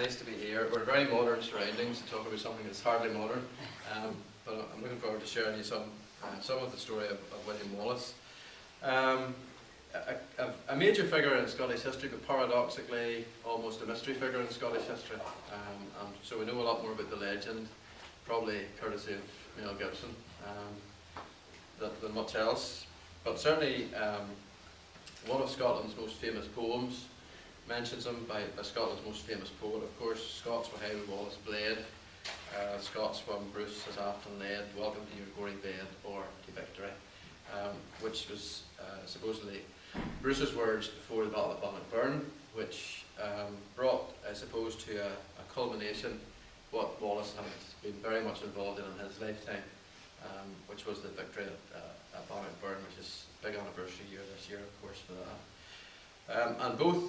Nice to be here. We're very modern surroundings to talk about something that's hardly modern, but I'm looking forward to sharing you some of the story of William Wallace. A major figure in Scottish history, but paradoxically almost a mystery figure in Scottish history. So we know a lot more about the legend, probably courtesy of Mel Gibson, than much else. But certainly one of Scotland's most famous poems mentions him by Scotland's most famous poet, of course. Scots were high with Wallace bled, Scots when Bruce has often led, welcome to your gory bed or to victory, which was supposedly Bruce's words before the Battle of Bannockburn, which brought, I suppose, to a culmination what Wallace had been very much involved in his lifetime, which was the victory at Bannockburn, which is a big anniversary year this year, of course, for that. And both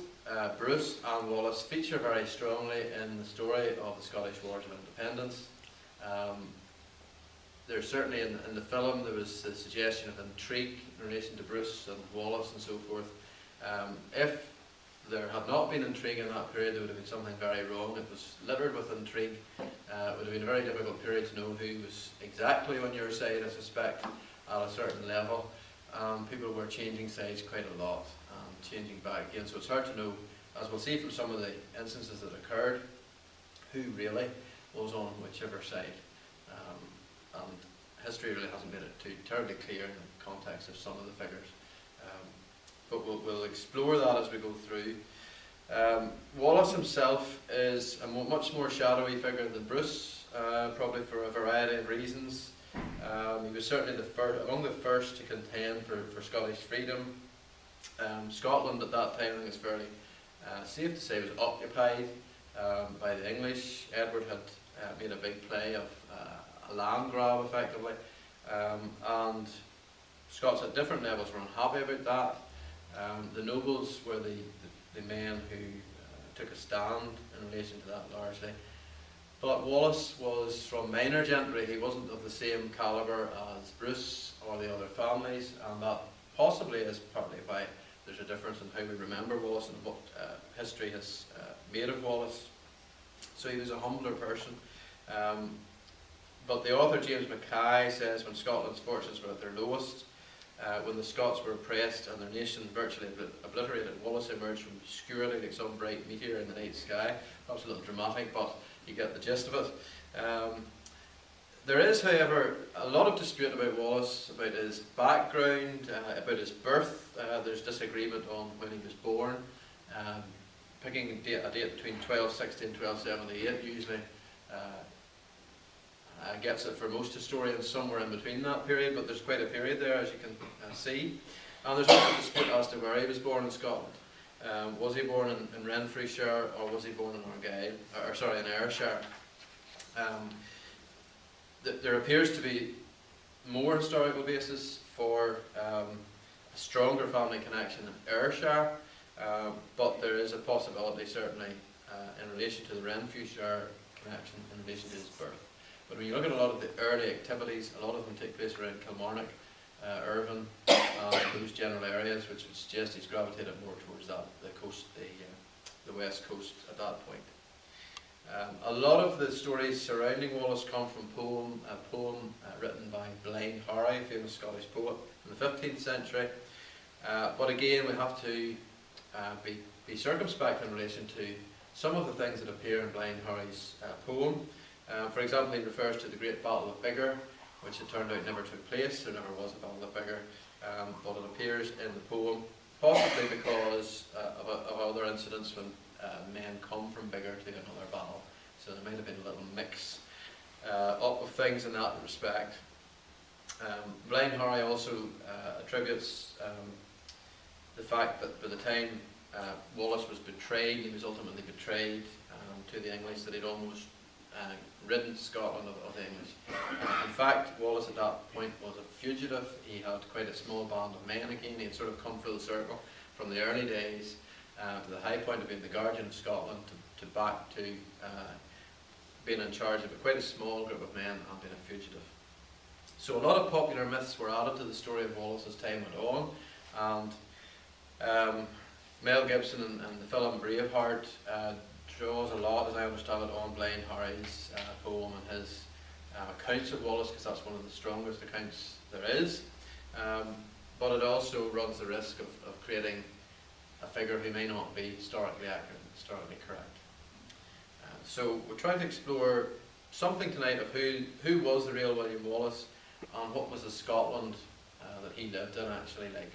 Bruce and Wallace feature very strongly in the story of the Scottish Wars of Independence. There's certainly in the film there was the suggestion of intrigue in relation to Bruce and Wallace and so forth. If there had not been intrigue in that period, there would have been something very wrong. It was littered with intrigue. It would have been a very difficult period to know who was exactly on your side, I suspect, at a certain level. People were changing sides quite a lot, changing back again, so it's hard to know, as we'll see from some of the instances that occurred, who really was on whichever side. And history really hasn't made it too terribly clear in the context of some of the figures. But we'll explore that as we go through. Wallace himself is a much more shadowy figure than Bruce, probably for a variety of reasons. He was certainly among the first to contend for Scottish freedom. Scotland at that time, I think it's fairly safe to say, was occupied by the English. Edward had made a big play of a land grab, effectively, and Scots at different levels were unhappy about that. The nobles were the men who took a stand in relation to that largely. But Wallace was from minor gentry. He wasn't of the same calibre as Bruce or the other families, and that possibly is partly why there's a difference in how we remember Wallace and what history has made of Wallace. So he was a humbler person. But the author James Mackay says when Scotland's fortunes were at their lowest, when the Scots were oppressed and their nation virtually obliterated, Wallace emerged from obscurity like some bright meteor in the night sky. Perhaps a little dramatic, but you get the gist of it. There is, however, a lot of dispute about Wallace, about his background, about his birth. There's disagreement on when he was born. Picking a date between 1260 and 1278 usually gets it for most historians somewhere in between that period, but there's quite a period there, as you can see. And there's also a dispute as to where he was born in Scotland. Was he born in Renfrewshire, or was he born in Argyll, in Ayrshire? There appears to be more historical basis for a stronger family connection in Ayrshire, but there is a possibility certainly in relation to the Renfrewshire connection in relation to his birth. But when you look at a lot of the early activities, a lot of them take place around Kilmarnock, Irvine, those general areas, which would suggest he's gravitated more towards the coast, the west coast at that point. A lot of the stories surrounding Wallace come from a poem written by Blind Harry, a famous Scottish poet in the 15th century. But again, we have to be circumspect in relation to some of the things that appear in Blind Harry's poem. For example, he refers to the Great Battle of Biggar, which it turned out never took place. There never was a Battle of Biggar, but it appears in the poem, possibly because of other incidents when men come from Biggar to another battle. So there might have been a little mix up of things in that respect. Blind Harry also attributes the fact that by the time Wallace was betrayed, he was ultimately betrayed to the English, that he'd almost ridden Scotland of the English. In fact, Wallace at that point was a fugitive. He had quite a small band of men again. He had sort of come full circle from the early days to the high point of being the guardian of Scotland to back to being in charge of quite a small group of men and being a fugitive. So a lot of popular myths were added to the story of Wallace as time went on, and Mel Gibson and the film Braveheart draws a lot, as I understand it, on Blind Harry's poem and his accounts of Wallace, because that's one of the strongest accounts there is. But it also runs the risk of creating a figure who may not be historically accurate, historically correct. So we're trying to explore something tonight of who was the real William Wallace, and what was the Scotland that he lived in actually like.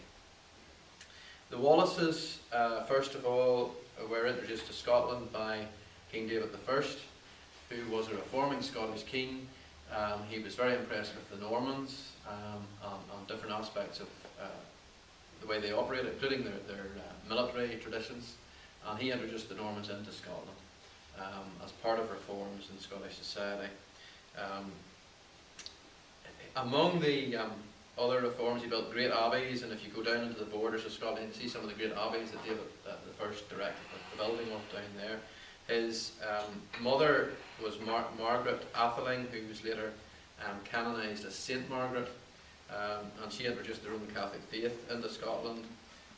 The Wallaces, first of all, were introduced to Scotland by King David I, who was a reforming Scottish king. He was very impressed with the Normans on different aspects of the way they operated, including their military traditions, and he introduced the Normans into Scotland as part of reforms in Scottish society. Among the other reforms, he built great abbeys, and if you go down into the borders of Scotland, you see some of the great abbeys that David the First directed the building of down there. His mother was Margaret Atheling, who was later canonised as Saint Margaret, and she introduced the Roman Catholic faith into Scotland.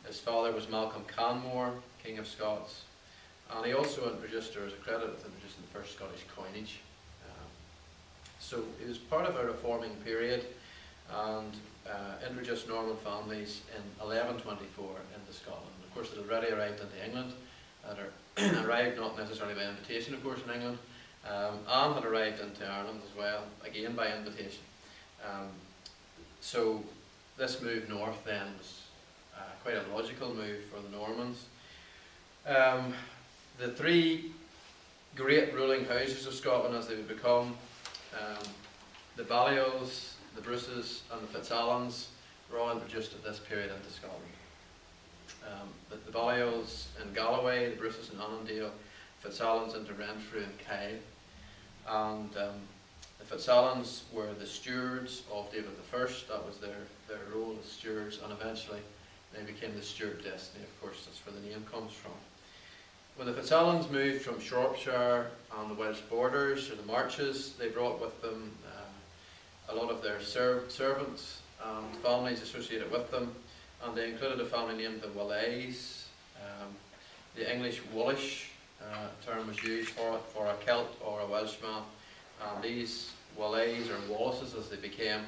His father was Malcolm Canmore, King of Scots, and he also introduced, or is credited with introducing the first Scottish coinage. So he was part of a reforming period, and introduced Norman families in 1124 into Scotland. Of course, it had already arrived into England, had arrived not necessarily by invitation, of course, in England, and had arrived into Ireland as well, again by invitation. So this move north then was quite a logical move for the Normans. The three great ruling houses of Scotland, as they would become, the Balliols, the Bruces and the Fitzalans, were all introduced at this period into Scotland. The Balliols in Galloway, the Bruces in Annandale, Fitzalans into Renfrew and Kyle. And the Fitzalans were the stewards of David I. That was their role as stewards, and eventually they became the Stewart dynasty. Of course, that's where the name comes from. When the Fitzalans moved from Shropshire and the Welsh borders, or the marches, they brought with them a lot of their servants and families associated with them, and they included a family named the Wallace. The English Wallish term was used for it, for a Celt or a Welshman, and these Wallace, or Wallaces as they became,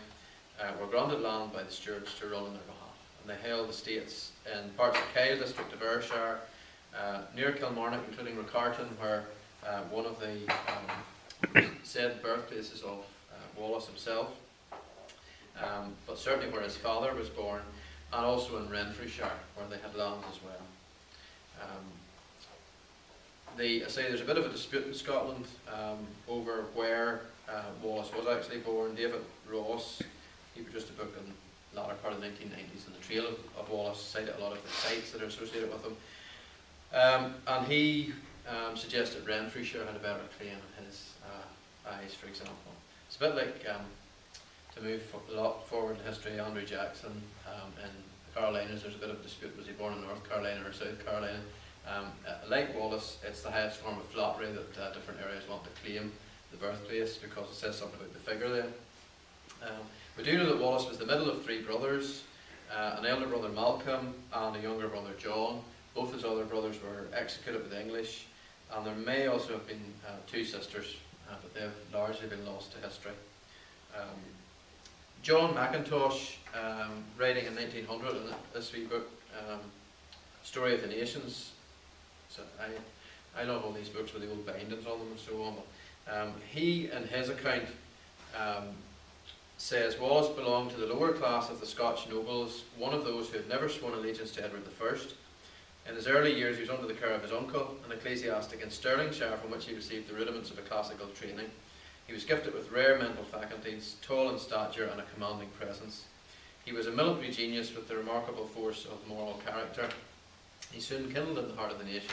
were granted land by the Stewarts to rule on their behalf, and they held estates in parts of Kyle district of Ayrshire, near Kilmarnock, including Riccarton, where one of the said birthplaces of Wallace himself, but certainly where his father was born, and also in Renfrewshire, where they had lands as well. I say there's a bit of a dispute in Scotland over where Wallace was actually born. David Ross, he produced a book in the latter part of the 1990s, and the Trail of Wallace cited a lot of the sites that are associated with him. And he suggested Renfrewshire had a better claim in his eyes, for example. It's a bit like, to move a lot forward in history, Andrew Jackson in the Carolinas. There's a bit of a dispute, was he born in North Carolina or South Carolina? Like Wallace, it's the highest form of flattery that different areas want to claim the birthplace, because it says something about the figure then. We do know that Wallace was the middle of three brothers, an elder brother Malcolm and a younger brother John. Both his other brothers were executed with the English, and there may also have been two sisters, but they've largely been lost to history. John Mackintosh, writing in 1900 in this wee book, Story of the Nations. So I love all these books with the old bindings on them and so on. But, he, in his account, says Wallace belonged to the lower class of the Scotch nobles, one of those who had never sworn allegiance to Edward I. In his early years, he was under the care of his uncle, an ecclesiastic in Stirlingshire, from which he received the rudiments of a classical training. He was gifted with rare mental faculties, tall in stature and a commanding presence. He was a military genius with the remarkable force of moral character. He soon kindled in the heart of the nation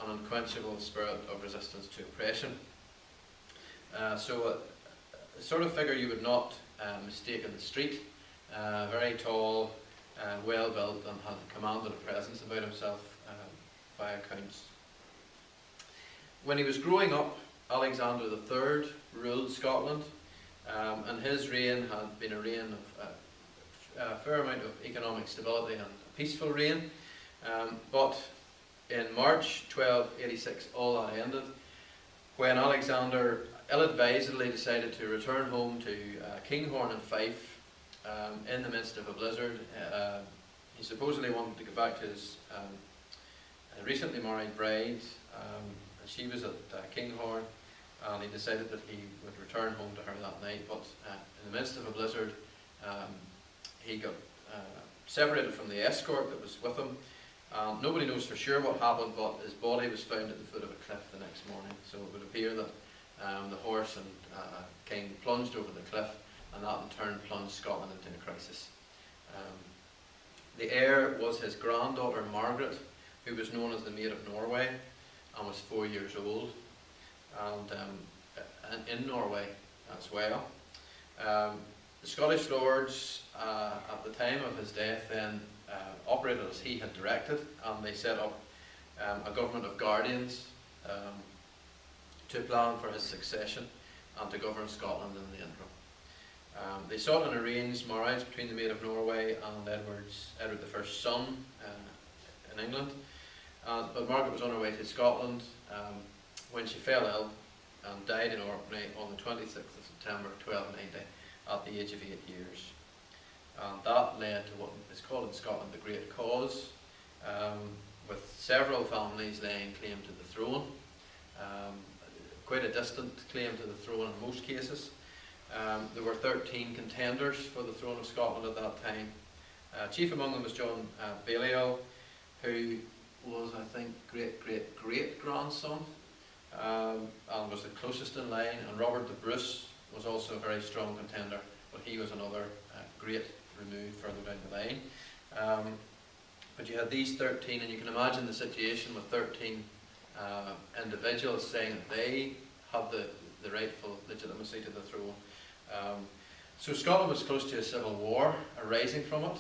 an unquenchable spirit of resistance to oppression. So a sort of figure you would not mistake in the street, very tall, well built, and had commanded a presence about himself by accounts. When he was growing up, Alexander III ruled Scotland, and his reign had been a reign of a fair amount of economic stability and a peaceful reign, but in March 1286, all that ended when Alexander ill-advisedly decided to return home to Kinghorn and Fife in the midst of a blizzard. He supposedly wanted to go back to his recently married bride, and she was at Kinghorn, and he decided that he would return home to her that night, but in the midst of a blizzard he got separated from the escort that was with him. Nobody knows for sure what happened, but his body was found at the foot of a cliff the next morning, so it would appear that the horse and king plunged over the cliff, and that in turn plunged Scotland into a crisis. The heir was his granddaughter Margaret, who was known as the Maid of Norway and was 4 years old, and in Norway as well. The Scottish lords at the time of his death then operated as he had directed, and they set up a government of guardians to plan for his succession and to govern Scotland in the interim. They sought an arranged marriage between the Maid of Norway and Edward I's son in England, but Margaret was on her way to Scotland when she fell ill and died in Orkney on the 26th of September 1290 at the age of 8 years. And that led to what is called in Scotland the Great Cause, with several families laying claim to the throne, quite a distant claim to the throne in most cases. There were 13 contenders for the throne of Scotland at that time. Chief among them was John Balliol, who was, I think, great-great-great-grandson, and was the closest in line, and Robert the Bruce was also a very strong contender, but he was another great removed further down the line. But you had these 13, and you can imagine the situation with 13 individuals saying that they had the rightful legitimacy to the throne. So Scotland was close to a civil war arising from it,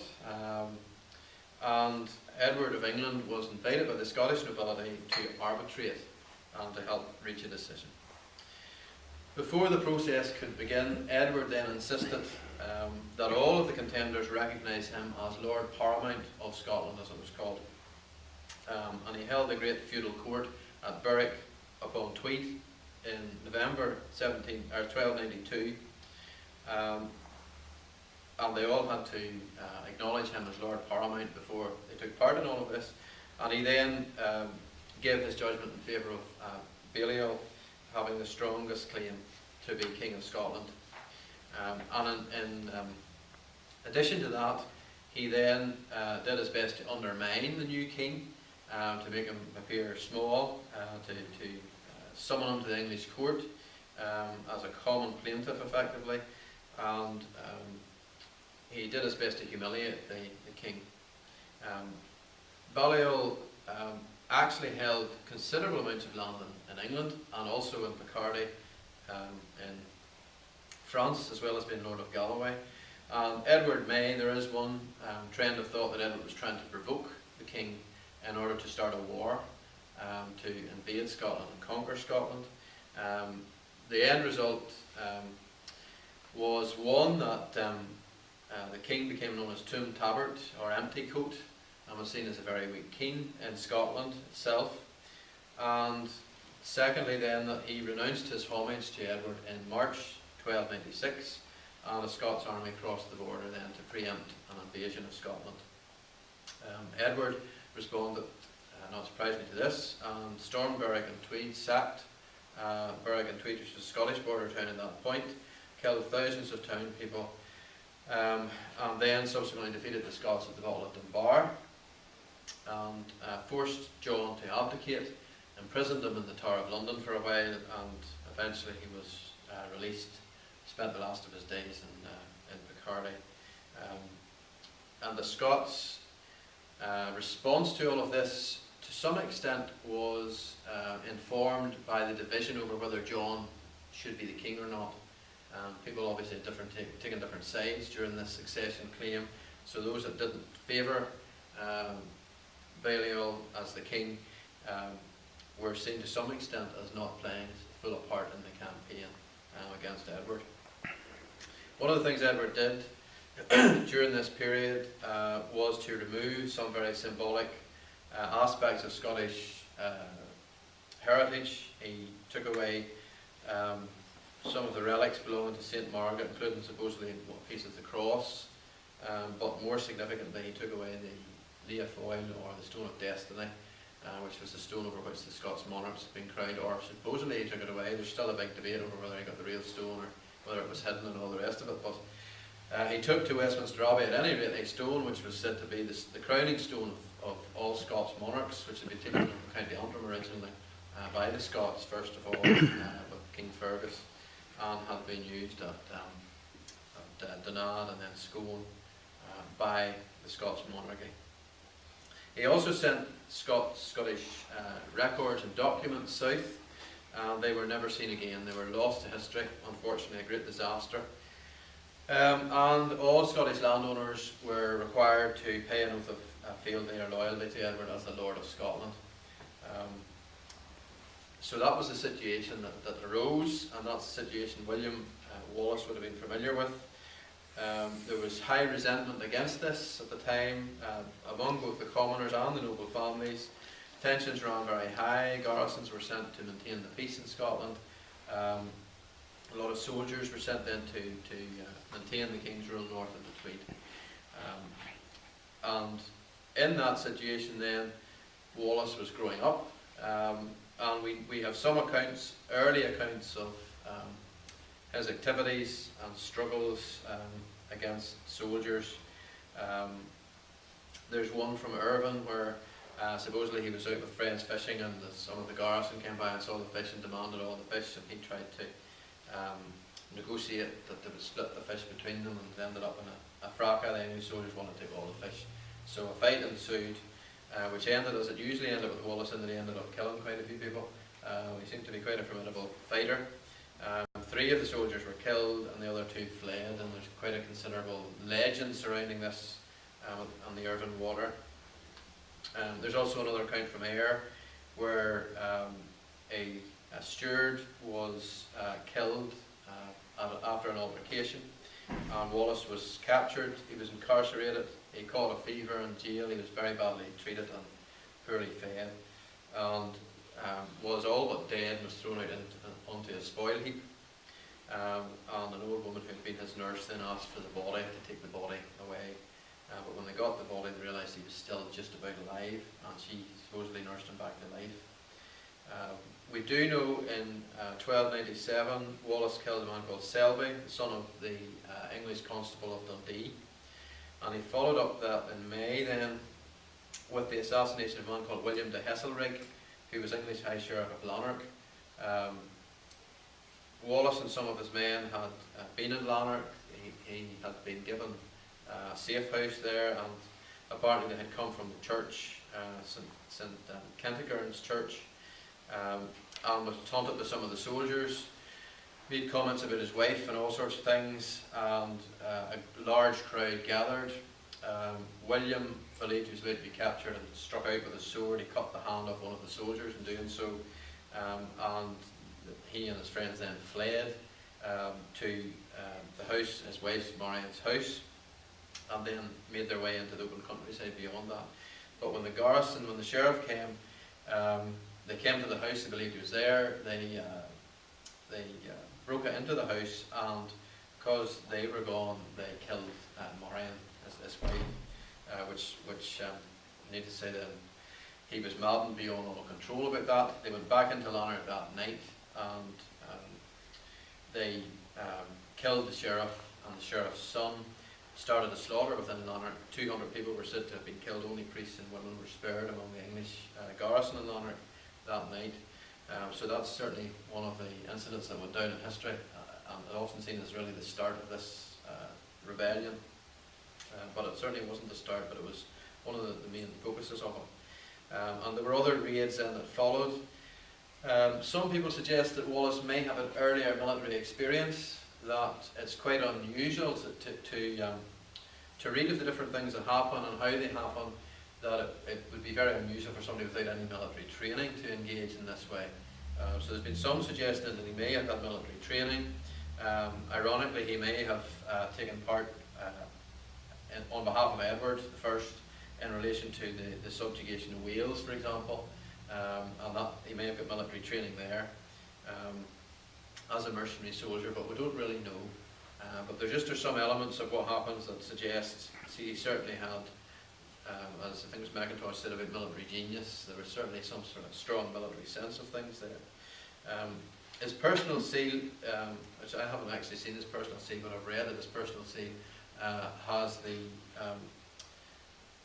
and Edward of England was invited by the Scottish nobility to arbitrate and to help reach a decision. Before the process could begin, Edward then insisted that all of the contenders recognise him as Lord Paramount of Scotland, as it was called. And he held a great feudal court at Berwick upon Tweed in November 1292. And they all had to acknowledge him as Lord Paramount before they took part in all of this. And he then gave his judgment in favour of Balliol having the strongest claim to be King of Scotland. And in addition to that, he then did his best to undermine the new king, to make him appear small, to summon him to the English court as a common plaintiff, effectively, and he did his best to humiliate the king. Balliol actually held considerable amounts of land in England and also in Picardy in France, as well as being Lord of Galloway. Edward may, there is one trend of thought that Edward was trying to provoke the king in order to start a war, to invade Scotland and conquer Scotland. The end result was one that the king became known as Tomb Tabart, or Empty Coat, and was seen as a very weak king in Scotland itself. And secondly then, that he renounced his homage to Edward in March 1296, and a Scots army crossed the border then to preempt an invasion of Scotland. Edward responded, not surprisingly to this, and stormed Berwick and Tweed, sacked Berwick and Tweed, which was a Scottish border town at that point, killed thousands of town people, and then subsequently defeated the Scots at the Battle of Dunbar, and forced John to abdicate, imprisoned him in the Tower of London for a while, and eventually he was released, spent the last of his days in Picardy. And the Scots' response to all of this, to some extent, was informed by the division over whether John should be the king or not. People obviously had taken different sides during this succession claim, so those that didn't favour Balliol as the king were seen to some extent as not playing full a part in the campaign against Edward. One of the things Edward did during this period was to remove some very symbolic aspects of Scottish heritage. He took away some of the relics belonging to St Margaret, including supposedly a piece of the cross, but more significantly he took away the Leafoil, or the Stone of Destiny, which was the stone over which the Scots monarchs had been crowned, or supposedly he took it away. There's still a big debate over whether he got the real stone or whether it was hidden and all the rest of it, but he took to Westminster Abbey at any rate a stone which was said to be the crowning stone of all Scots monarchs, which had been taken from County Antrim originally by the Scots first of all with King Fergus, and had been used at Donad and then Scone by the Scots monarchy. He also sent Scottish records and documents south, and they were never seen again. They were lost to history, unfortunately, a great disaster. And all Scottish landowners were required to pay an oath of fealty or loyalty to Edward as the Lord of Scotland. So that was the situation that arose, and that's the situation William Wallace would have been familiar with. There was high resentment against this at the time among both the commoners and the noble families. Tensions ran very high. Garrisons were sent to maintain the peace in Scotland. A lot of soldiers were sent then to maintain the king's rule north of the Tweed. And in that situation then, Wallace was growing up, and we have some accounts, early accounts of his activities and struggles against soldiers. There's one from Irvine where supposedly he was out with friends fishing, and some of the garrison came by and saw the fish and demanded all the fish, and he tried to negotiate that they would split the fish between them, and it ended up in a fracas. The English soldiers wanted to take all the fish. So a fight ensued, which ended, as it usually ended with Wallace, and they ended up killing quite a few people. He seemed to be quite a formidable fighter. 3 of the soldiers were killed and the other 2 fled, and there's quite a considerable legend surrounding this on the Irvine water. There's also another account from Ayr where a steward was killed after an altercation, and Wallace was captured. He was incarcerated. He caught a fever in jail. He was very badly treated and poorly fed, and was all but dead and was thrown out onto a spoil heap. And an old woman who had been his nurse then asked for the body, to take the body away. But when they got the body, they realised he was still just about alive, and she supposedly nursed him back to life. We do know in 1297 Wallace killed a man called Selby, the son of the English constable of Dundee, and he followed up that in May then with the assassination of a man called William de Hesselrig, who was English High Sheriff of Lanark. Wallace and some of his men had been in Lanark. He had been given a safe house there, and apparently they had come from the church, St Kentigern's church, and was taunted by some of the soldiers, made comments about his wife and all sorts of things, and a large crowd gathered. William believed he was about to be captured and struck out with his sword. He cut the hand off one of the soldiers in doing so, and he and his friends then fled to the house, his wife's Marian's house, and then made their way into the open countryside beyond that. But when the sheriff came, they came to the house. They believed he was there. They broke into the house, and because they were gone, they killed Marian, his wife, which I need to say that he was maddened beyond all control about that. They went back into Lanark that night, and they killed the sheriff and the sheriff's son, started a slaughter within Lanark. 200 people were said to have been killed. Only priests and women were spared among the English garrison in Lanark that night. So that's certainly one of the incidents that went down in history, and often seen as really the start of this rebellion. But it certainly wasn't the start, but it was one of the main focuses of it. And there were other raids then that followed. Some people suggest that Wallace may have an earlier military experience, that it's quite unusual to read of the different things that happen and how they happen, that it would be very unusual for somebody without any military training to engage in this way. So there's been some suggestion that he may have had military training. Ironically, he may have taken part on behalf of Edward I in relation to the subjugation of Wales, for example, and that he may have got military training there as a mercenary soldier, but we don't really know. But there's some elements of what happens that suggests he certainly had, as I think it was Mackintosh said about military genius, there was certainly some sort of strong military sense of things there. His personal seal, which I haven't actually seen his personal seal, but I've read it, his personal seal has the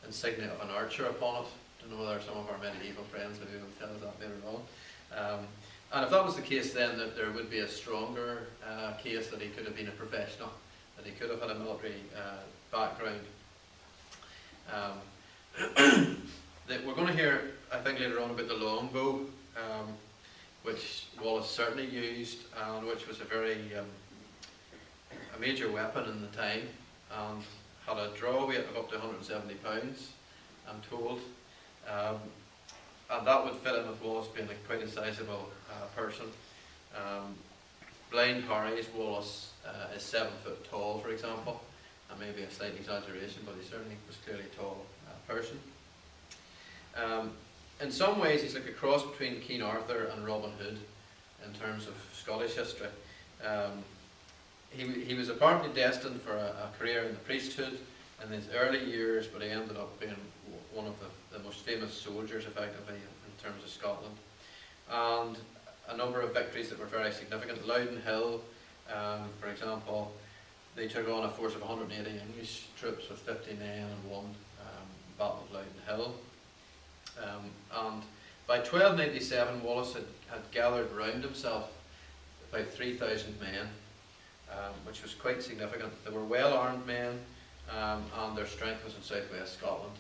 insignia of an archer upon it. I don't know whether some of our medieval friends will be able to tell us that later on. And if that was the case, then that there would be a stronger case that he could have been a professional, that he could have had a military background. That we're going to hear, I think, later on about the longbow, which Wallace certainly used, and which was a major weapon in the time, and had a draw weight of up to 170 pounds, I'm told. And that would fit in with Wallace being quite a sizable person. Blind Harry's Wallace is 7 foot tall, for example. That may be a slight exaggeration, but he certainly was clearly a tall person. In some ways, he's like a cross between King Arthur and Robin Hood in terms of Scottish history. He was apparently destined for a career in the priesthood in his early years, but he ended up being one of the most famous soldiers, effectively, in terms of Scotland. And a number of victories that were very significant. Loudon Hill, for example, they took on a force of 180 English troops with 50 men and won Battle of Loudon Hill. And by 1297, Wallace had gathered round himself about 3,000 men, which was quite significant. They were well-armed men, and their strength was in southwest Scotland.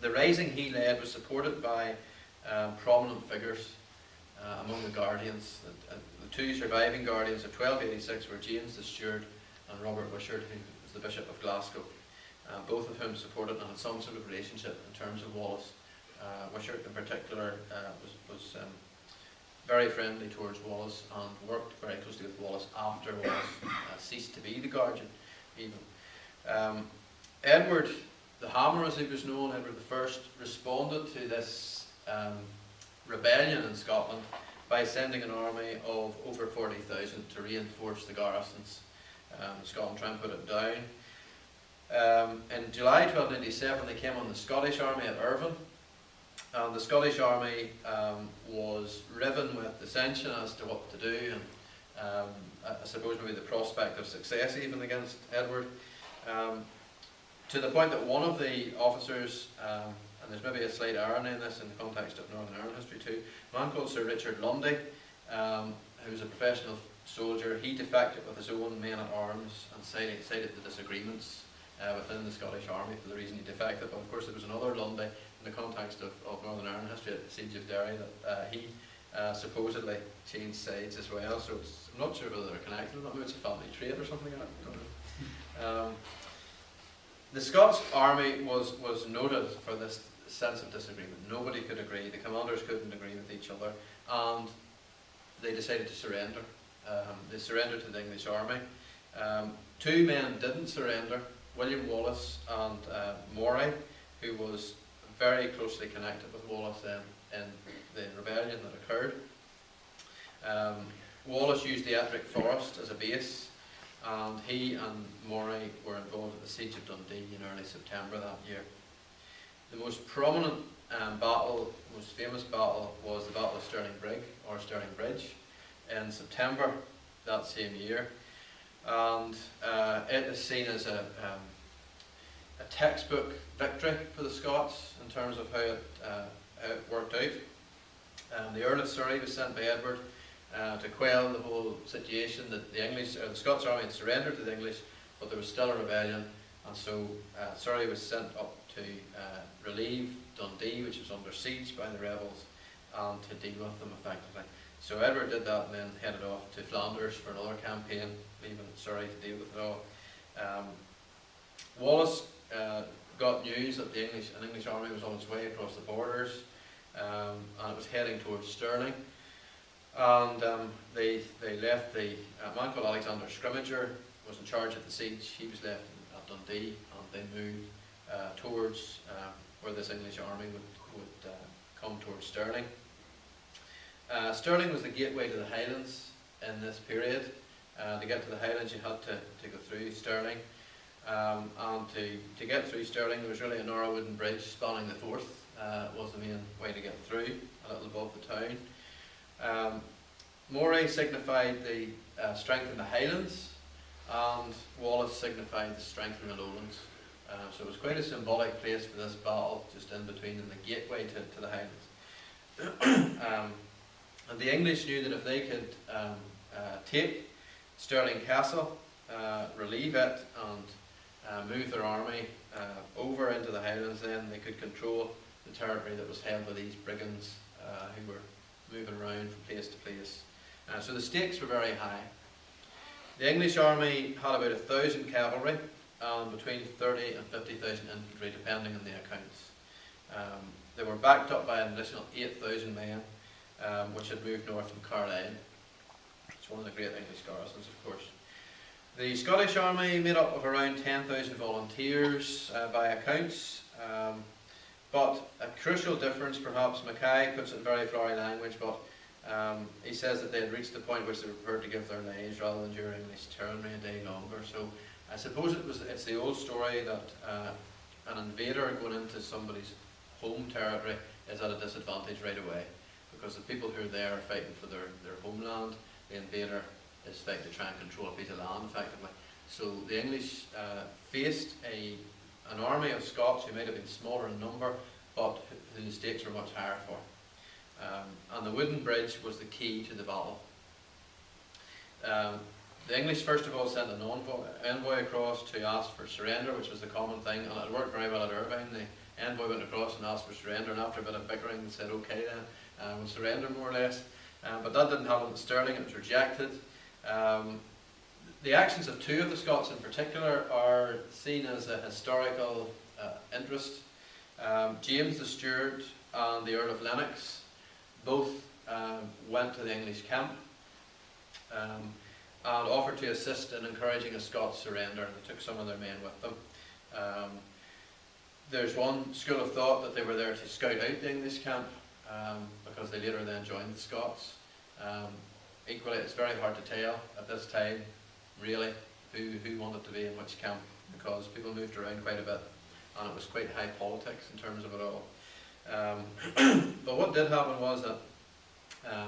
The rising he led was supported by prominent figures among the guardians. The two surviving guardians of 1286 were James the Steward and Robert Wishart, who was the Bishop of Glasgow, both of whom supported and had some sort of relationship in terms of Wallace. Wishart in particular was very friendly towards Wallace and worked very closely with Wallace after Wallace ceased to be the guardian even. Edward the Hammer, as he was known, Edward I, responded to this rebellion in Scotland by sending an army of over 40,000 to reinforce the garrisons. Scotland tried to put it down. In July 1297 they came on the Scottish army at Irvine, and the Scottish army was riven with dissension as to what to do, and I suppose maybe the prospect of success even against Edward. To the point that one of the officers, and there's maybe a slight irony in this in the context of Northern Ireland history too, a man called Sir Richard Lundy, who was a professional soldier, he defected with his own men at arms and cited the disagreements within the Scottish army for the reason he defected. But of course there was another Lundy in the context of Northern Ireland history at the Siege of Derry that he supposedly changed sides as well, so I'm not sure whether they're connected or not. Maybe it's a family trait or something like that, I don't know. The Scots army was noted for this sense of disagreement. Nobody could agree, the commanders couldn't agree with each other, and they decided to surrender. They surrendered to the English army. Two men didn't surrender, William Wallace and Moray, who was very closely connected with Wallace in the rebellion that occurred. Wallace used the Ettrick Forest as a base, and he and Moray were involved at the Siege of Dundee in early September that year. The most prominent battle, most famous battle, was the Battle of Stirling Bridge in September that same year, and it is seen as a textbook victory for the Scots in terms of how it worked out. The Earl of Surrey was sent by Edward to quell the whole situation that the Scots army had surrendered to the English, but there was still a rebellion, and so Surrey was sent up to relieve Dundee, which was under siege by the rebels, and to deal with them effectively. So Edward did that and then headed off to Flanders for another campaign, leaving Surrey to deal with it all. Wallace got news that an English army was on its way across the borders, and it was heading towards Stirling. And they left. A man called Alexander Scrimmager was in charge of the siege. He was left at Dundee, and they moved towards where this English army would come towards Stirling. Stirling was the gateway to the Highlands in this period. To get to the Highlands you had to go through Stirling, and to get through Stirling there was really a narrow wooden bridge spanning the Forth. Was the main way to get through, a little above the town. Moray signified the strength in the Highlands, and Wallace signified the strength in the lowlands. So it was quite a symbolic place for this battle, just in between and the gateway to the Highlands. And the English knew that if they could take Stirling Castle, relieve it, and move their army over into the Highlands, then they could control the territory that was held by these brigands who were moving around from place to place. So the stakes were very high. The English army had about 1,000 cavalry and between 30 and 50,000 infantry, depending on the accounts. They were backed up by an additional 8,000 men, which had moved north from Carlisle. It's one of the great English garrisons, of course. The Scottish army made up of around 10,000 volunteers by accounts, but a crucial difference, perhaps, Mackay puts it in very flowery language, but he says that they had reached the point which they were prepared to give their lives rather than endure English tyranny a day longer. So I suppose it's the old story that an invader going into somebody's home territory is at a disadvantage right away, because the people who are there are fighting for their homeland. The invader is fighting to try and control a piece of land, effectively. So the English faced an army of Scots who might have been smaller in number, but who the stakes were much higher for. And the wooden bridge was the key to the battle. The English first of all sent an envoy across to ask for surrender, which was the common thing, and it worked very well at Irvine. The envoy went across and asked for surrender, and after a bit of bickering they said, okay then, we'll surrender more or less. But that didn't happen at Stirling, it was rejected. The actions of two of the Scots in particular are seen as a historical interest. James the Steward and the Earl of Lennox both went to the English camp and offered to assist in encouraging a Scots surrender. They took some of their men with them. There's one school of thought that they were there to scout out the English camp, because they later then joined the Scots. Equally, it's very hard to tell at this time, really, who wanted to be in which camp, because people moved around quite a bit, and it was quite high politics in terms of it all. But what did happen was that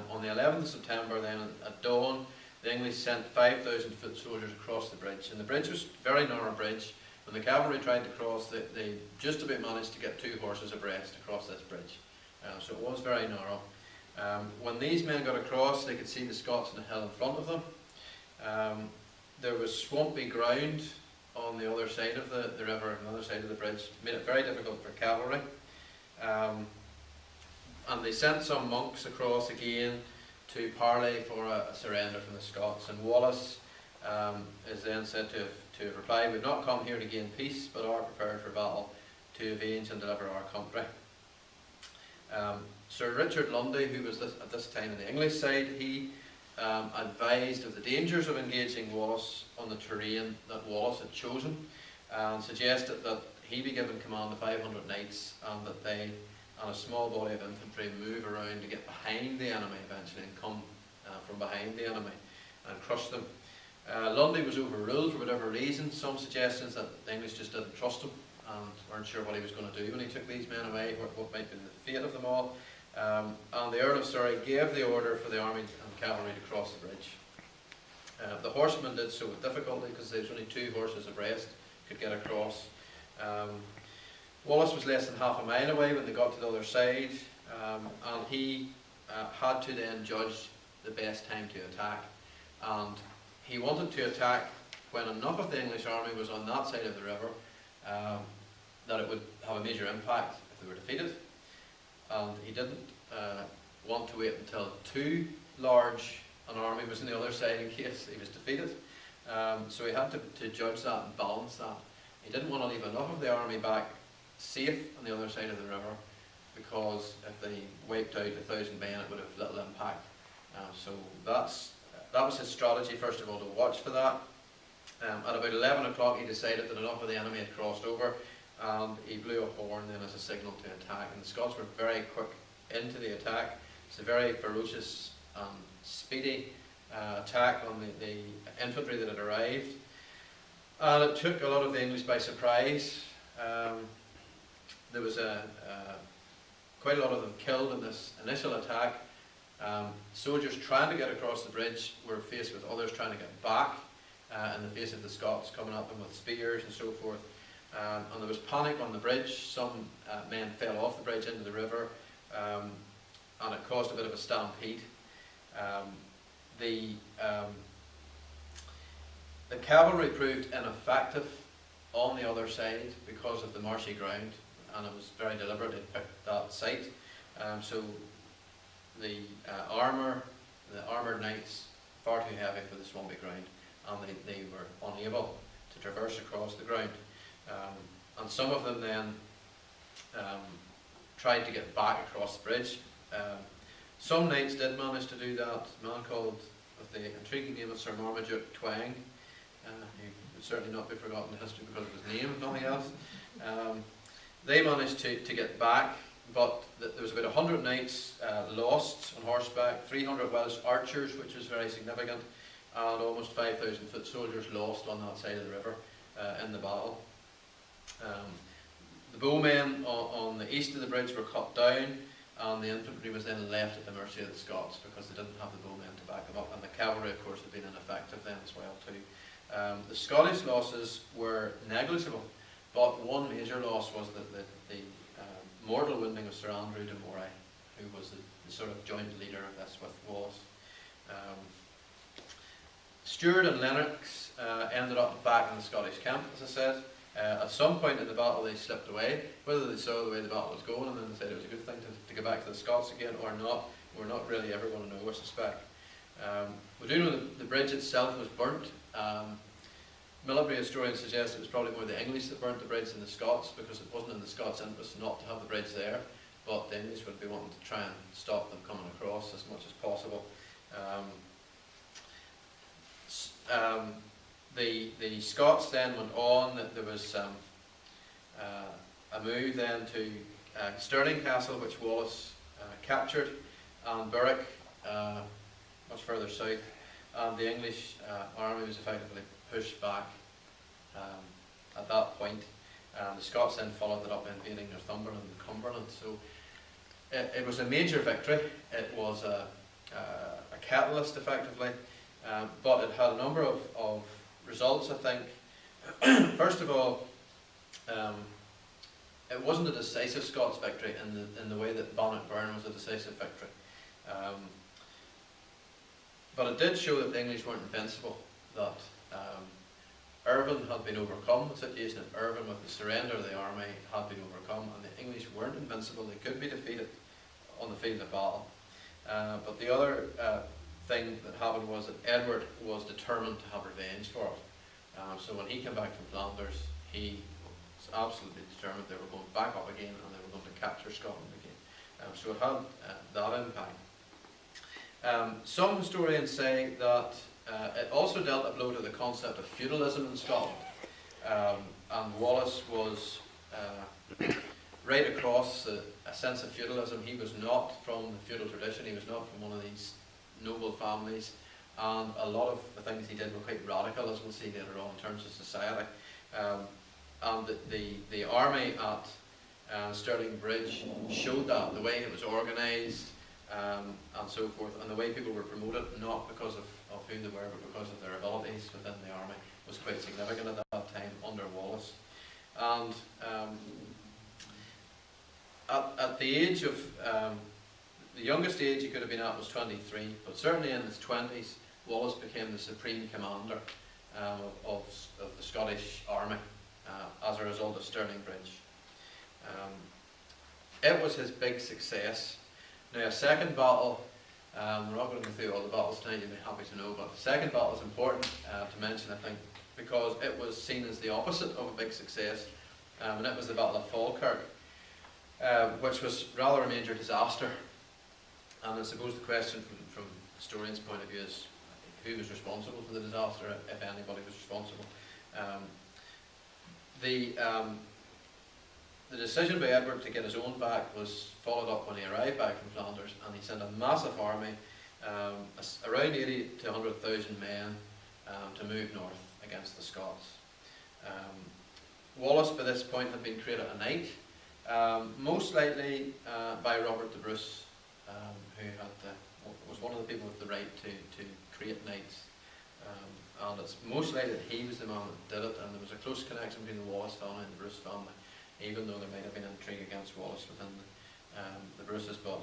on the 11th of September, then at dawn, the English sent 5,000 foot soldiers across the bridge, and the bridge was a very narrow bridge. When the cavalry tried to cross, they just about managed to get 2 horses abreast across this bridge. So it was very narrow. When these men got across, they could see the Scots on the hill in front of them. There was swampy ground on the other side of the river, on the other side of the bridge. It made it very difficult for cavalry. And they sent some monks across again to parley for a surrender from the Scots. And Wallace is then said to reply, "We've not come here to gain peace, but are prepared for battle, to avenge and deliver our country." Sir Richard Lundy, who was at this time on the English side, he advised of the dangers of engaging Wallace on the terrain that Wallace had chosen, and suggested that he be given command of 500 knights, and that they and a small body of infantry move around to get behind the enemy eventually, and come from behind the enemy and crush them. Lundy was overruled for whatever reason. Some suggestions that the English just didn't trust him and weren't sure what he was going to do when he took these men away, what might be the fate of them all. And the Earl of Surrey gave the order for the army and cavalry to cross the bridge. The horsemen did so with difficulty, because there was only 2 horses abreast could get across. Wallace was less than half a mile away when they got to the other side, and he had to then judge the best time to attack. And he wanted to attack when enough of the English army was on that side of the river that it would have a major impact if they were defeated. And he didn't want to wait until too large an army was on the other side in case he was defeated. So he had to judge that and balance that. He didn't want to leave enough of the army back safe on the other side of the river, because if they wiped out 1,000 men, it would have little impact. So that was his strategy, first of all, to watch for that. At about 11 o'clock he decided that enough of the enemy had crossed over, and he blew a horn then as a signal to attack, and the Scots were very quick into the attack. It's a very ferocious and speedy attack on the infantry that had arrived, and it took a lot of the English by surprise. There was quite a lot of them killed in this initial attack. Soldiers trying to get across the bridge were faced with others trying to get back in the face of the Scots coming at them with spears and so forth. And there was panic on the bridge. Some men fell off the bridge into the river, and it caused a bit of a stampede. The cavalry proved ineffective on the other side because of the marshy ground, and it was very deliberate. It picked that site. So the armoured knights, far too heavy for the swampy ground, and they were unable to traverse across the ground. And some of them then tried to get back across the bridge. Some knights did manage to do that. A man called, with the intriguing name of Sir Marmaduke Twang, who would certainly not be forgotten in history because of his name, if nothing else. They managed to get back, but there was about 100 knights lost on horseback, 300 Welsh archers, which was very significant, and almost 5,000 foot soldiers lost on that side of the river in the battle. The bowmen on the east of the bridge were cut down, and the infantry was then left at the mercy of the Scots because they didn't have the bowmen to back them up, and the cavalry, of course, had been ineffective then as well too. The Scottish losses were negligible, but one major loss was the mortal wounding of Sir Andrew de Moray, who was the sort of joint leader of this with Wallace. Stewart and Lennox ended up back in the Scottish camp, as I said. At some point in the battle they slipped away. Whether they saw the way the battle was going and then decided it was a good thing to go back to the Scots again or not, we're not really ever going to know, I suspect. We do know that the bridge itself was burnt. Military historians suggest it was probably more the English that burnt the bridge than the Scots, because it wasn't in the Scots' interest not to have the bridge there, but the English would be wanting to try and stop them coming across as much as possible. The Scots then went on. There was a move then to Stirling Castle, which Wallace captured, and Berwick, much further south, and the English army was effectively pushed back at that point. The Scots then followed it up, invading Northumberland and Cumberland. So it was a major victory. It was a catalyst, effectively, but it had a number of results, I think. First of all, it wasn't a decisive Scots victory in the way that Bannockburn was a decisive victory. But it did show that the English weren't invincible, that Irvine had been overcome. The situation in Irvine with the surrender of the army had been overcome, and the English weren't invincible. They could be defeated on the field of battle. But the other thing that happened was that Edward was determined to have revenge for it. So when he came back from Flanders, he was absolutely determined they were going back up again and they were going to capture Scotland again. So it had that impact. Some historians say that it also dealt a blow to the concept of feudalism in Scotland. And Wallace was right across a sense of feudalism. He was not from the feudal tradition, he was not from one of these noble families, and a lot of the things he did were quite radical, as we'll see later on, in terms of society. And the army at Stirling Bridge showed that, the way it was organised, and so forth, and the way people were promoted, not because of who they were, but because of their abilities within the army, was quite significant at that time under Wallace. And at the age of, the youngest age he could have been at was 23, but certainly in his 20s, Wallace became the supreme commander of the Scottish army as a result of Stirling Bridge. It was his big success. Now, a second battle, we're not going to go through all the battles tonight, you'll be happy to know, but the second battle is important to mention, I think, because it was seen as the opposite of a big success, and it was the Battle of Falkirk, which was rather a major disaster. And I suppose the question from historians' point of view is, who was responsible for the disaster, if anybody was responsible. The decision by Edward to get his own back was followed up when he arrived back from Flanders, and he sent a massive army, around 80 to 100,000 men, to move north against the Scots. Wallace by this point had been created a knight, most likely by Robert the Bruce, who was one of the people with the right to create knights. And it's most likely that he was the man that did it, and there was a close connection between the Wallace family and the Bruce family, even though there might have been intrigue against Wallace within the Bruces, but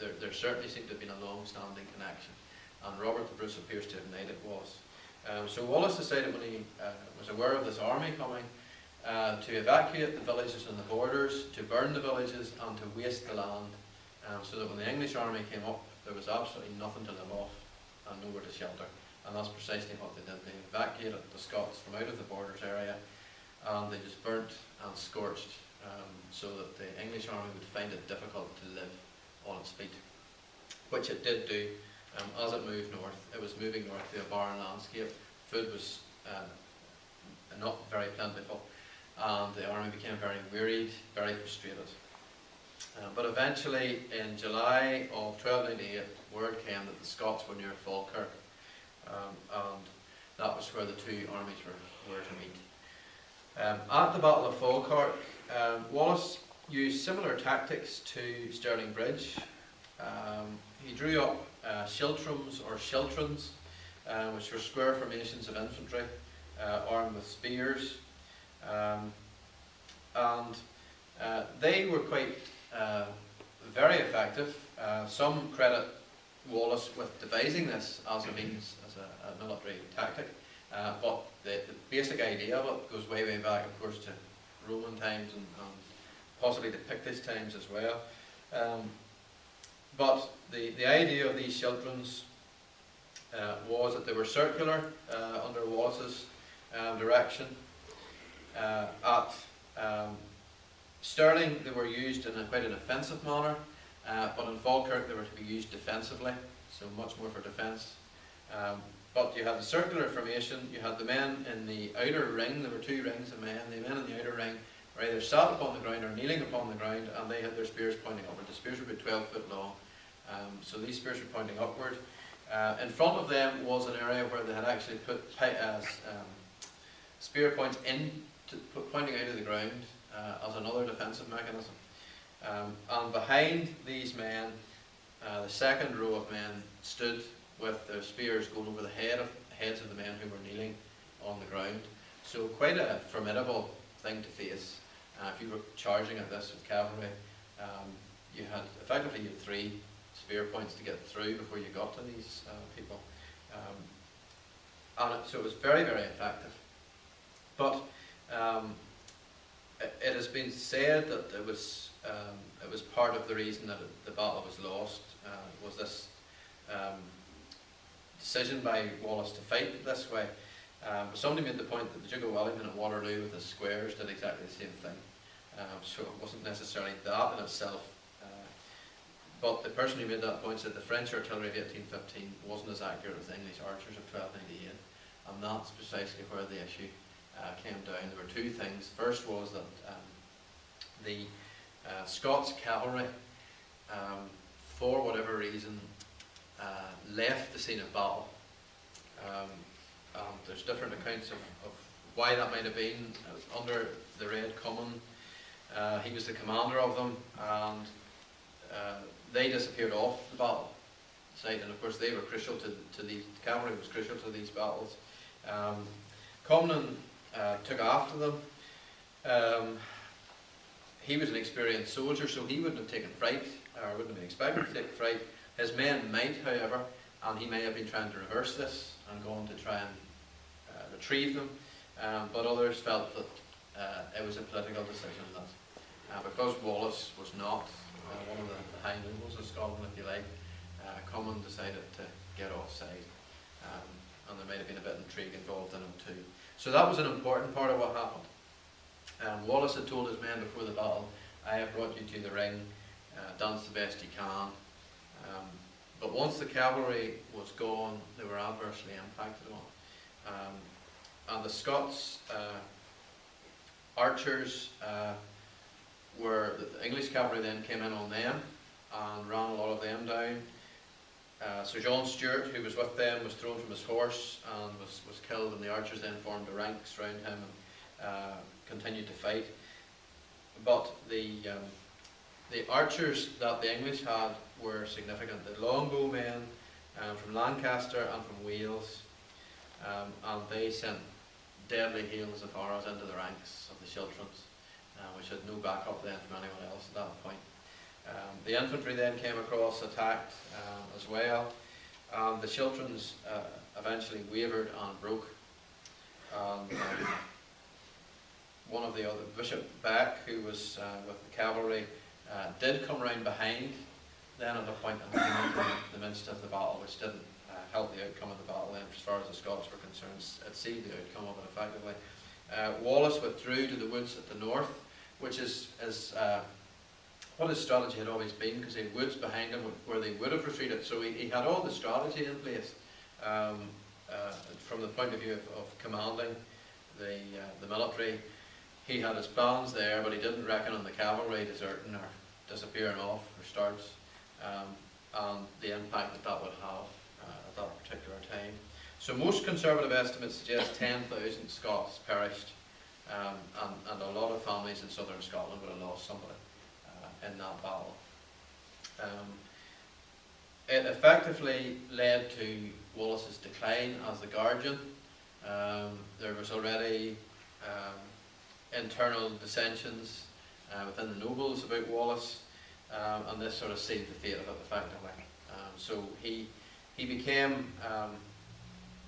there certainly seemed to have been a long-standing connection, and Robert the Bruce appears to have knighted Wallace. So Wallace decided when he was aware of this army coming to evacuate the villages and the borders, to burn the villages and to waste the land, so that when the English army came up there was absolutely nothing to live off and nowhere to shelter. And that's precisely what they did. They evacuated the Scots from out of the borders area, and they just burnt and scorched, so that the English army would find it difficult to live on its feet, which it did do. As it moved north, it was moving north through a barren landscape. Food was not very plentiful, and the army became very wearied, very frustrated. But eventually, in July of 1298, word came that the Scots were near Falkirk, and that was where the two armies were to meet. At the Battle of Falkirk, Wallace used similar tactics to Stirling Bridge. He drew up schiltrums or schiltrons, which were square formations of infantry armed with spears, and they were quite very effective. Some credit Wallace with devising this as a means, as a military tactic, but the basic idea of it goes way back, of course, to Roman times and possibly to Pictish times as well. But the idea of these schiltrons was that they were circular under Wallace's direction. At Stirling they were used in quite an offensive manner, but in Falkirk they were to be used defensively, so much more for defence. But you had the circular formation, you had the men in the outer ring. There were two rings of men. The men in the outer ring were either sat upon the ground or kneeling upon the ground, and they had their spears pointing upward. The spears would be 12 foot long, so these spears were pointing upward. In front of them was an area where they had actually put spear points pointing out of the ground as another defensive mechanism. And behind these men, the second row of men stood with their spears going over the heads of the men who were kneeling on the ground. So quite a formidable thing to face. If you were charging at this with cavalry, you had effectively three spear points to get through before you got to these people. So it was very, very effective. But it has been said that it was part of the reason that the battle was lost, was this decision by Wallace to fight this way. Somebody made the point that the Duke of Wellington at Waterloo with his squares did exactly the same thing. So it wasn't necessarily that in itself. But the person who made that point said the French artillery of 1815 wasn't as accurate as the English archers of 1298, and that's precisely where the issue came down. There were two things. First was that the Scots cavalry, for whatever reason, left the scene of battle. There's different accounts of why that might have been. Under the Red Comyn, he was the commander of them, and they disappeared off the battle site, and of course they were crucial to these. The cavalry was crucial to these battles. Comyn took after them. He was an experienced soldier, so he wouldn't have taken fright, or wouldn't have been expected to take fright. His men might, however, and he may have been trying to reverse this and going to try and retrieve them, but others felt that it was a political decision that because Wallace was not one of the high nobles of Scotland, if you like, Comyn decided to get offside, and there might have been a bit of intrigue involved in it too. So that was an important part of what happened. Wallace had told his men before the battle, I have brought you to the ring, dance the best you can. But once the cavalry was gone, they were adversely impacted on. And the Scots archers the English cavalry then came in on them and ran a lot of them down. Sir John Stewart, who was with them, was thrown from his horse and was killed, and the archers then formed the ranks round him and continued to fight. But the archers that the English had were significant. The longbowmen from Lancaster and from Wales, and they sent deadly hails of arrows into the ranks of the Chilterns, which had no backup then from anyone else at that point. The infantry then came across, attacked as well, and the Chilterns eventually wavered and broke. And one of the other, Bishop Beck, who was with the cavalry, did come round behind then at a point and came into the midst of the battle, which didn't help the outcome of the battle then, as far as the Scots were concerned. It sealed the outcome of it effectively. Wallace withdrew to the woods at the north, which is what his strategy had always been, because he had woods behind him where they would have retreated. So he had all the strategy in place from the point of view of commanding the military. He had his plans there, but he didn't reckon on the cavalry deserting or disappearing off for starts, and the impact that would have at that particular time. So most conservative estimates suggest 10,000 Scots perished, and a lot of families in southern Scotland would have lost somebody in that battle. It effectively led to Wallace's decline as the guardian. There was already internal dissensions within the nobles about Wallace, and this sort of sealed the fate of it effectively. So he became,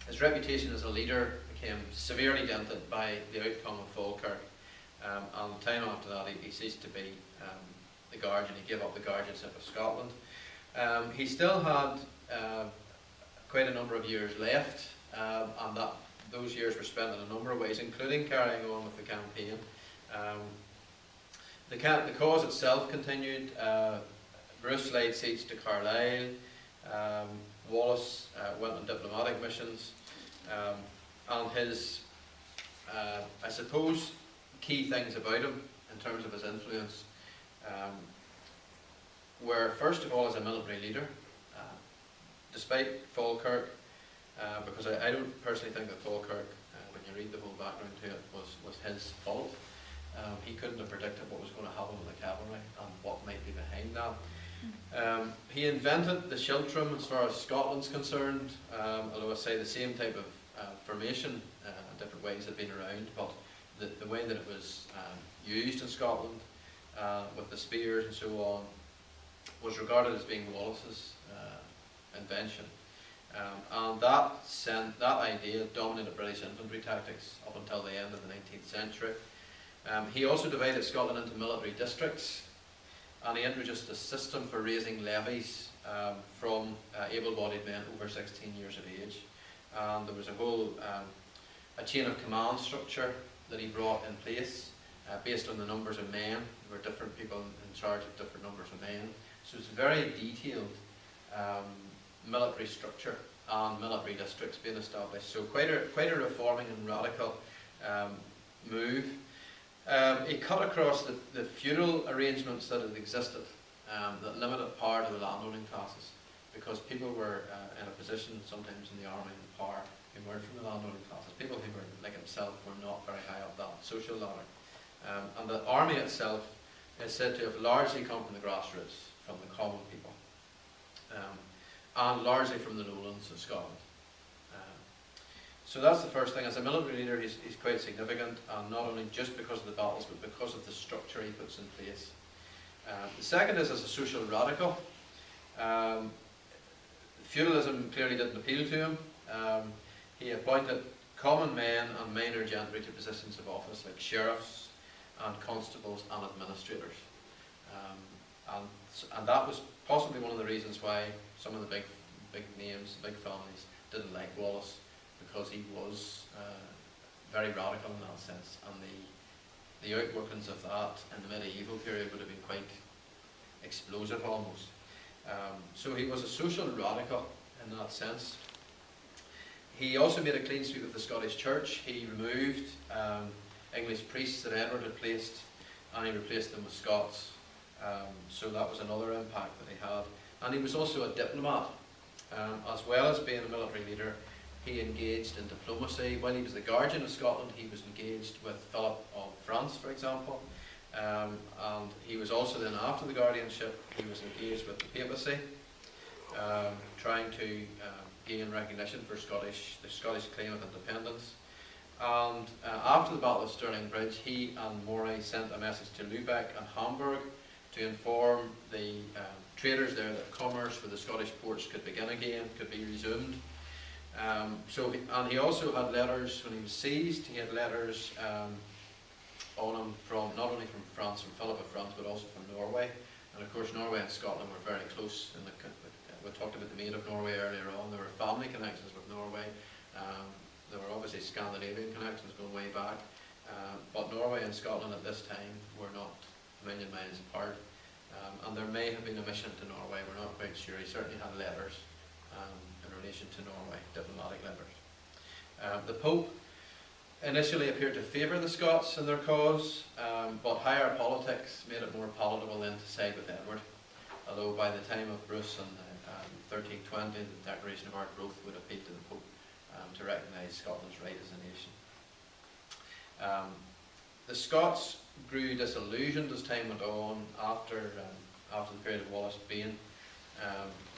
his reputation as a leader became severely dented by the outcome of Falkirk, and time after that he ceased to be the guardian. He gave up the guardianship of Scotland. He still had quite a number of years left, and those years were spent in a number of ways, including carrying on with the campaign. The cause itself continued. Bruce laid siege to Carlisle. Wallace went on diplomatic missions, and his, I suppose, key things about him in terms of his influence were, first of all, as a military leader. Despite Falkirk, because I don't personally think that Falkirk, when you read the whole background to it, was his fault. He couldn't have predicted what was going to happen with the cavalry and what might be behind that. He invented the schiltrum as far as Scotland's concerned, although I say the same type of formation, different ways had been around, but the way that it was used in Scotland, with the spears and so on, was regarded as being Wallace's invention. And that idea dominated British infantry tactics up until the end of the 19th century. He also divided Scotland into military districts, and he introduced a system for raising levies from able-bodied men over 16 years of age. And there was a whole a chain of command structure that he brought in place based on the numbers of men. There were different people in charge of different numbers of men. So it's a very detailed military structure and military districts being established. So quite a reforming and radical move. He cut across the feudal arrangements that had existed, that limited power to the landowning classes, because people were in a position sometimes in the army and power who weren't from the landowning classes. People who were like himself were not very high up that social ladder. And the army itself is said to have largely come from the grassroots, from the common people, and largely from the lowlands of Scotland. So that's the first thing. As a military leader, he's quite significant, and not only just because of the battles, but because of the structure he puts in place. The second is as a social radical. Feudalism clearly didn't appeal to him. He appointed common men and minor gentry to positions of office like sheriffs and constables and administrators. And that was possibly one of the reasons why some of the big names, big families, didn't like Wallace, because he was very radical in that sense, and the outworkings of that in the medieval period would have been quite explosive almost. So he was a social radical in that sense. He also made a clean sweep of the Scottish Church. He removed English priests that Edward had placed, and he replaced them with Scots. So that was another impact that he had. And he was also a diplomat. As well as being a military leader, he engaged in diplomacy. When he was the guardian of Scotland, he was engaged with Philip of France, for example. And he was also then, after the guardianship, he was engaged with the papacy, trying to gain recognition for the Scottish claim of independence. And after the Battle of Stirling Bridge, he and Moray sent a message to Lubeck and Hamburg to inform the traders there that commerce with the Scottish ports could begin again, could be resumed. And he also had letters, when he was seized, he had letters on him from, not only from France, from Philip of France, but also from Norway. And of course Norway and Scotland were very close. We talked about the Maid of Norway earlier on. There were family connections with Norway. There were obviously Scandinavian connections going way back. But Norway and Scotland at this time were not a million miles apart. And there may have been a mission to Norway, we're not quite sure. He certainly had letters in relation to Norway, diplomatic letters. The Pope initially appeared to favour the Scots in their cause, but higher politics made it more palatable then to side with Edward. Although by the time of Bruce in 1320, the Declaration of Our Growth would appeal to the Pope to recognise Scotland's right as a nation. The Scots grew disillusioned as time went on after the period of Wallace being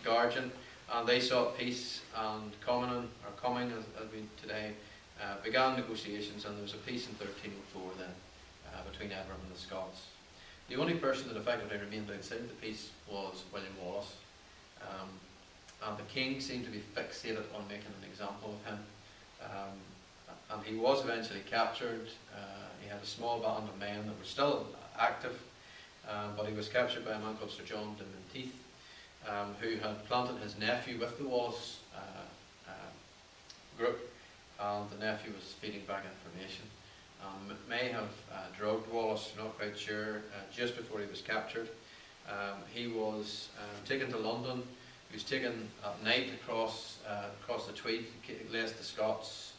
guardian, and they sought peace, and coming as we today began negotiations, and there was a peace in 1304 then between Edward and the Scots. The only person that effectively remained outside the peace was William Wallace, and the king seemed to be fixated on making an example of him. And he was eventually captured. He had a small band of men that were still active, but he was captured by a man called Sir John de Menteith, who had planted his nephew with the Wallace group, and the nephew was feeding back information. May have drugged Wallace, not quite sure, just before he was captured. He was taken to London. He was taken at night across the Tweed, lest the Scots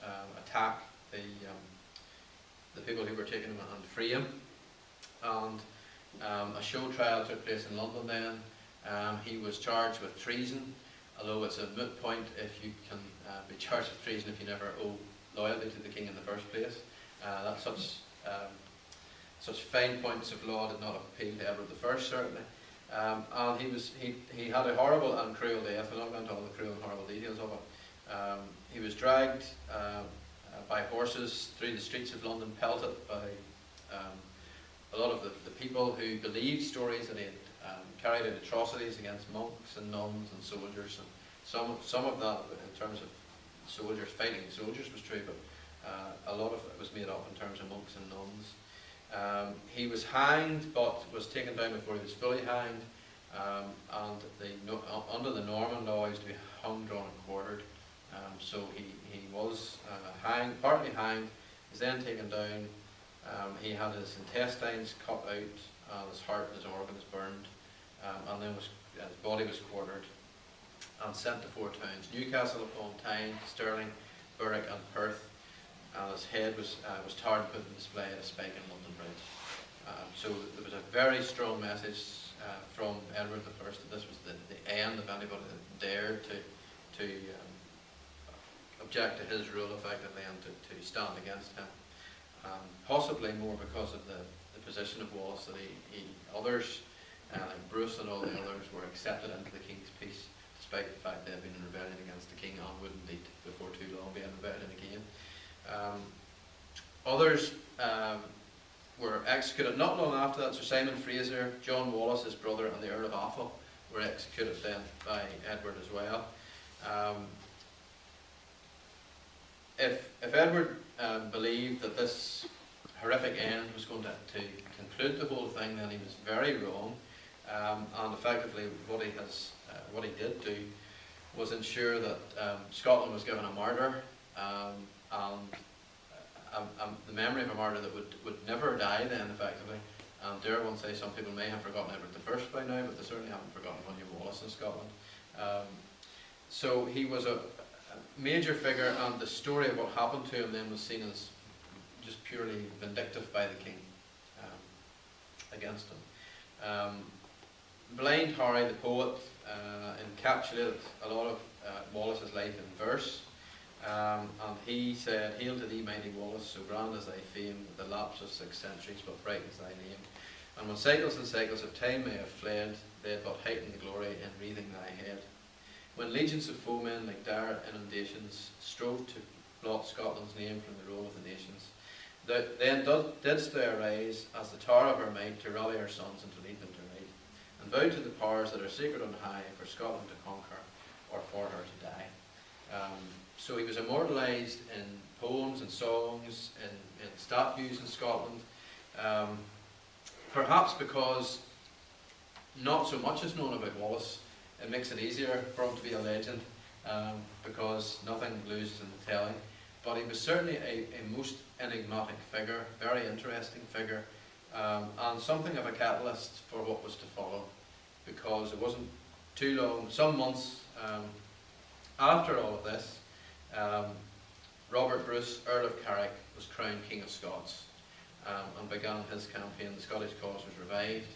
attack the people who were taking him and free him. And a show trial took place in London then. He was charged with treason, although it's a moot point if you can be charged with treason if you never owe loyalty to the king in the first place. That such fine points of law did not appeal to Edward I, certainly. And he had a horrible and cruel death. I'm not going into all the cruel and horrible details of it. He was dragged by horses through the streets of London, pelted by a lot of the people who believed stories that he had carried out atrocities against monks and nuns and soldiers. And some of that, in terms of soldiers fighting soldiers, was true, but a lot of it was made up in terms of monks and nuns. He was hanged, but was taken down before he was fully hanged. And under the Norman law, he was to be hung, drawn, and quartered. So he was hanged, partly hanged. He was then taken down. He had his intestines cut out, his heart and his organs burned, and then his body was quartered and sent to 4 towns: Newcastle upon Tyne, Stirling, Berwick, and Perth. And his head was tarred and put on display at a spike in London Bridge. So there was a very strong message from Edward I that this was the end of anybody that dared to object to his rule effectively and to stand against him. Possibly more because of the position of Wallace, that others, like Bruce and all the others, were accepted into the king's peace, despite the fact they had been in rebellion against the king and would indeed, before too long, be in rebellion again. Others were executed not long after that. Sir Simon Fraser, John Wallace, his brother, and the Earl of Atholl were executed then by Edward as well. If Edward believed that this horrific end was going to conclude the whole thing, then he was very wrong. And effectively, what he did do was ensure that Scotland was given a martyr, and the memory of a martyr that would never die then, effectively. Dare one say some people may have forgotten Edward I by now, but they certainly haven't forgotten William Wallace. else in Scotland. So he was a major figure, and the story of what happened to him then was seen as just purely vindictive by the king against him. Blind Harry the poet encapsulated a lot of Wallace's life in verse, and he said, "Hail to thee, mighty Wallace, so grand is thy fame, the lapse of 6 centuries but brightens thy name. And when cycles and cycles of time may have fled, they had but heightened the glory in wreathing thy head. When legions of foemen like dire inundations strove to blot Scotland's name from the roll of the nations, then didst thou arise as the tower of our might to rally our sons and to lead them to right, and vow to the powers that are sacred on high for Scotland to conquer or for her to die." So he was immortalised in poems and songs, in statues in Scotland, perhaps because not so much is known about Wallace. It makes it easier for him to be a legend, because nothing loses in the telling. But he was certainly a most enigmatic figure, very interesting figure, and something of a catalyst for what was to follow, because it wasn't too long, some months after all of this, Robert Bruce, Earl of Carrick, was crowned King of Scots, and began his campaign. The Scottish cause was revived,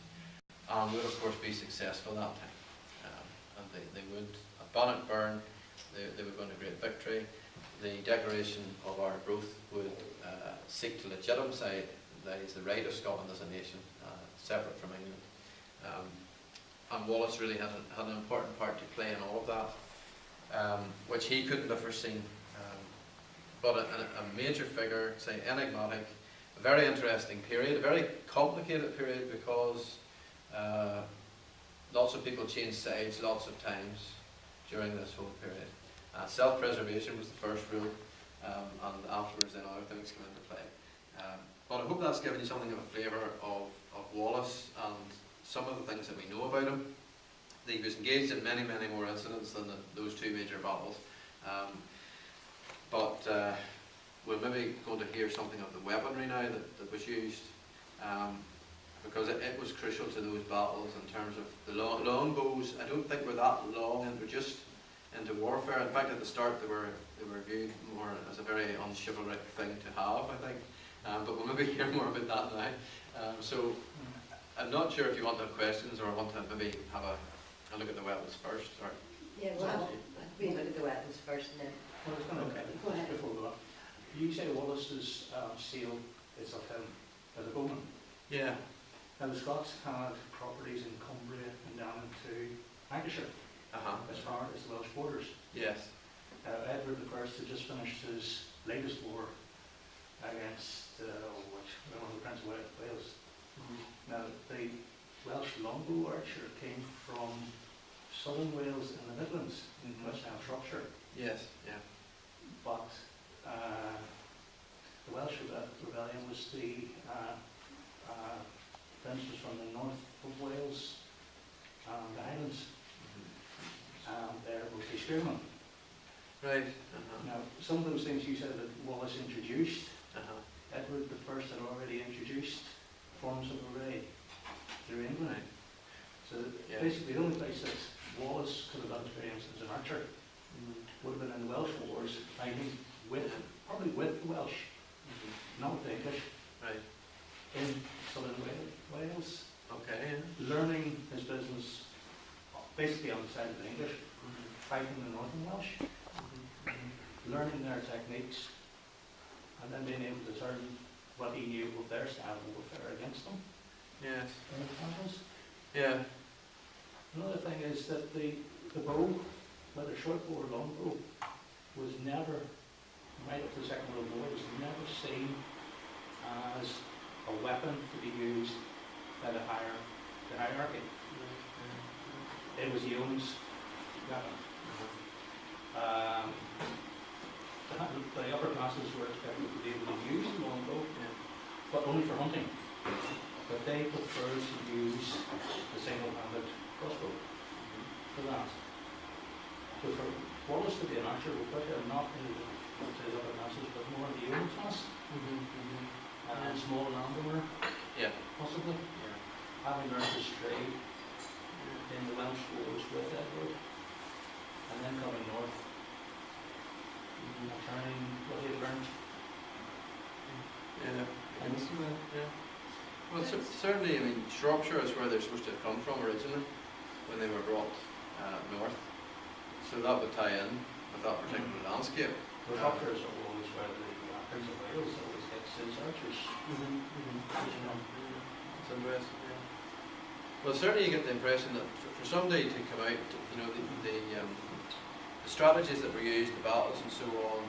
and would of course be successful that time. And they would, at Bannockburn, they would win a great victory. The Declaration of Arbroath would seek to legitimise the right of Scotland as a nation, separate from England. And Wallace really had an important part to play in all of that, which he couldn't have foreseen. But a major figure, say enigmatic, a very interesting period, a very complicated period, because lots of people changed sides lots of times during this whole period. Self-preservation was the first rule, and afterwards then other things come into play. But I hope that's given you something of a flavour of Wallace and some of the things that we know about him. He was engaged in many, many more incidents than those 2 major battles. But we're maybe going to hear something of the weaponry now that was used, because it was crucial to those battles in terms of the longbows. I don't think were that long introduced into warfare. In fact, at the start they were viewed more as a very unchivalric thing to have, I think. But we'll maybe hear more about that now. So I'm not sure if you want to have questions or want to maybe have a look at the weapons first. Or yeah, well, we look at the weapons first and then. I was going to Go ahead. before we go on. You say Wallace's seal is of him as a bowman. Yeah. Now the Scots had properties in Cumbria and down into Lancashire, as far as the Welsh borders. Yes. Edward I had just finished his latest war against the Prince of Wales. Now the Welsh longbow archer came from southern Wales in the Midlands, which now Shropshire. Yes. Yeah. But the Welsh rebellion was the princes from the north of Wales and the Highlands, and they're mostly spearmen. Right. Now, some of those things you said that Wallace introduced, Edward I had already introduced forms of array through England. Right. So basically the only place that Wallace could have got experience as an archer would have been in the Welsh wars, fighting probably with the Welsh, not with the English, Right. in southern Wales, Okay. Yeah. learning his business basically on the side of the English, fighting the northern Welsh, learning their techniques, and then being able to turn what he knew of their style of warfare against them. Yes. In the battles. Yeah. Another thing is that the bow, whether short bow or long bow, was never, right up to the Second World War, was never seen as a weapon to be used by the hierarchy. It was Hume's weapon. The upper classes were expected to be able to use the longbow, but only for hunting. But they preferred to use the single-handed crossbow for that. So for Wallace to be an archer, we put him not in the upper classes, but more in the yeoman class, and small landowner, Yeah. possibly, Yeah. having learned his trade, in the Welsh wars with Edward, and then coming north, returning what he had learned. Yeah, I can see that, yeah. Well, certainly, I mean, Shropshire is where they're supposed to have come from originally, when they were brought north. So that would tie in with that particular landscape. The Shropshire is always where the Prince of Wales always gets his archers. You know. It's interesting, yeah. Well, certainly you get the impression that for somebody to come out, you know, the strategies that were used, the battles and so on,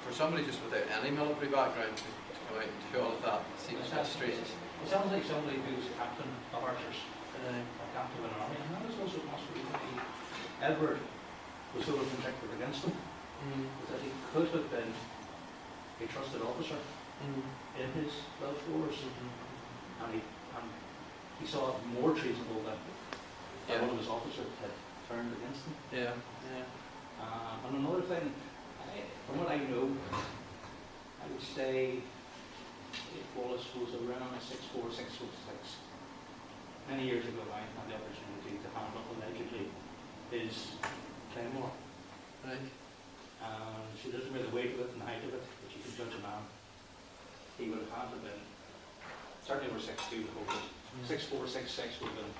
for somebody just without any military background to come out and do all of that seems a bit strange. It sounds like somebody who's a captain of archers, or captain of an army, and that is also possibly that Edward was sort of protected against him, that he could have been a trusted officer in his Welsh wars, and he saw it more treasonable that one of his officers had turned against him. Yeah, And another thing, from what I know, I would say Wallace was around 6'4", 6'6". Many years ago, I had the opportunity to handle allegedly his claymore. right. She doesn't really weight of it and the height of it, but you can judge a man. He would have had to have been certainly over 6'2" to hold it. 6'4", 6'6" would have been.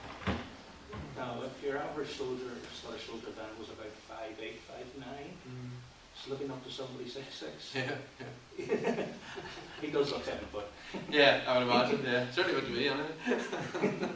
Now, if your average soldier, Scottish soldier then was about 5'8", 5'9", slipping up to somebody 6'6". Yeah. He does look 7 foot. Yeah, I would imagine, yeah. Certainly wouldn't be, anyway.